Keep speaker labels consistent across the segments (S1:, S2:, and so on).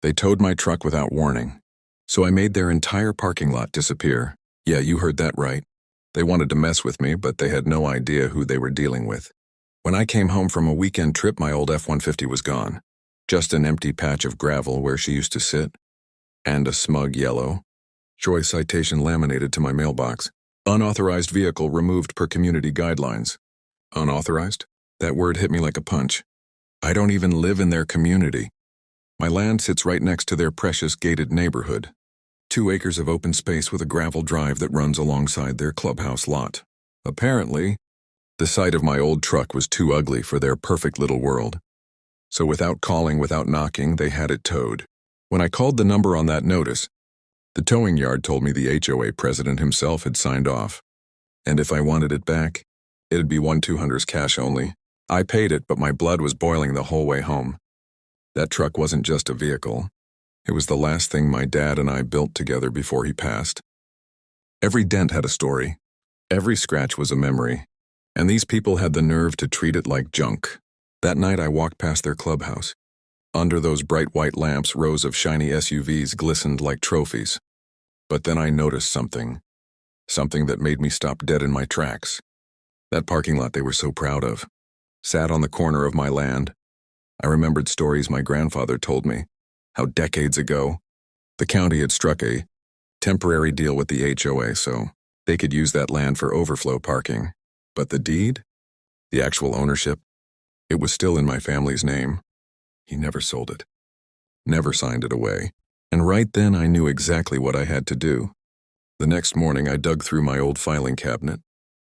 S1: They towed my truck without warning. So I made their entire parking lot disappear. Yeah, you heard that right. They wanted to mess with me, but they had no idea who they were dealing with. When I came home from a weekend trip, my old F-150 was gone. Just an empty patch of gravel where she used to sit. And a smug yellow Troy citation laminated to my mailbox. Unauthorized vehicle removed per community guidelines. Unauthorized? That word hit me like a punch. I don't even live in their community. My land sits right next to their precious gated neighborhood. 2 acres of open space with a gravel drive that runs alongside their clubhouse lot. Apparently, the sight of my old truck was too ugly for their perfect little world. So without calling, without knocking, they had it towed. When I called the number on that notice, the towing yard told me the HOA president himself had signed off. And if I wanted it back, it'd be 1-200's cash only. I paid it, but my blood was boiling the whole way home. That truck wasn't just a vehicle. It was the last thing my dad and I built together before he passed. Every dent had a story. Every scratch was a memory. And these people had the nerve to treat it like junk. That night I walked past their clubhouse. Under those bright white lamps, rows of shiny SUVs glistened like trophies. But then I noticed something that made me stop dead in my tracks. That parking lot they were so proud of sat on the corner of my land. I remembered stories my grandfather told me, how decades ago, the county had struck a temporary deal with the HOA so they could use that land for overflow parking. But the deed? The actual ownership? It was still in my family's name. He never sold it. Never signed it away. And right then I knew exactly what I had to do. The next morning I dug through my old filing cabinet,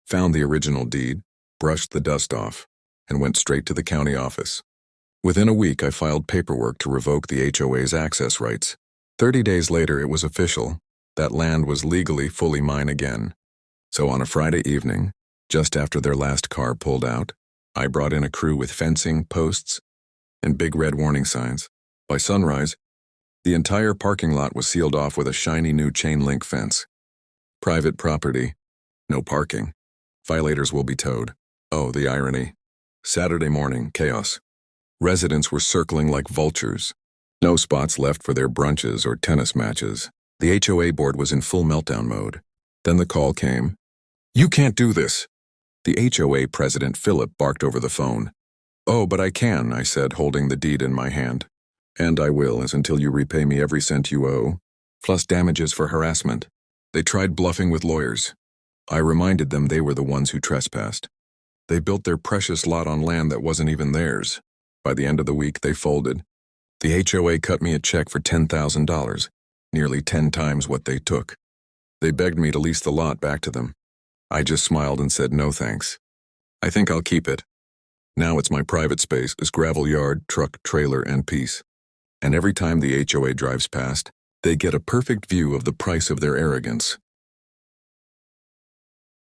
S1: found the original deed, brushed the dust off, and went straight to the county office. Within a week I filed paperwork to revoke the HOA's access rights. 30 days later it was official. That land was legally fully mine again. So on a Friday evening, just after their last car pulled out, I brought in a crew with fencing, posts, and big red warning signs. By sunrise, the entire parking lot was sealed off with a shiny new chain-link fence. Private property, no parking. Violators will be towed. Oh, the irony. Saturday morning, chaos. Residents were circling like vultures. No spots left for their brunches or tennis matches. The HOA board was in full meltdown mode. Then the call came. "You can't do this." The HOA president, Philip, barked over the phone. "Oh, but I can," I said, holding the deed in my hand. "And I will, as until you repay me every cent you owe, plus damages for harassment." They tried bluffing with lawyers. I reminded them they were the ones who trespassed. They built their precious lot on land that wasn't even theirs. By the end of the week, they folded. The HOA cut me a check for $10,000, nearly 10 times what they took. They begged me to lease the lot back to them. I just smiled and said no thanks. I think I'll keep it. Now it's my private space, this gravel yard, truck, trailer, and peace. And every time the HOA drives past, they get a perfect view of the price of their arrogance.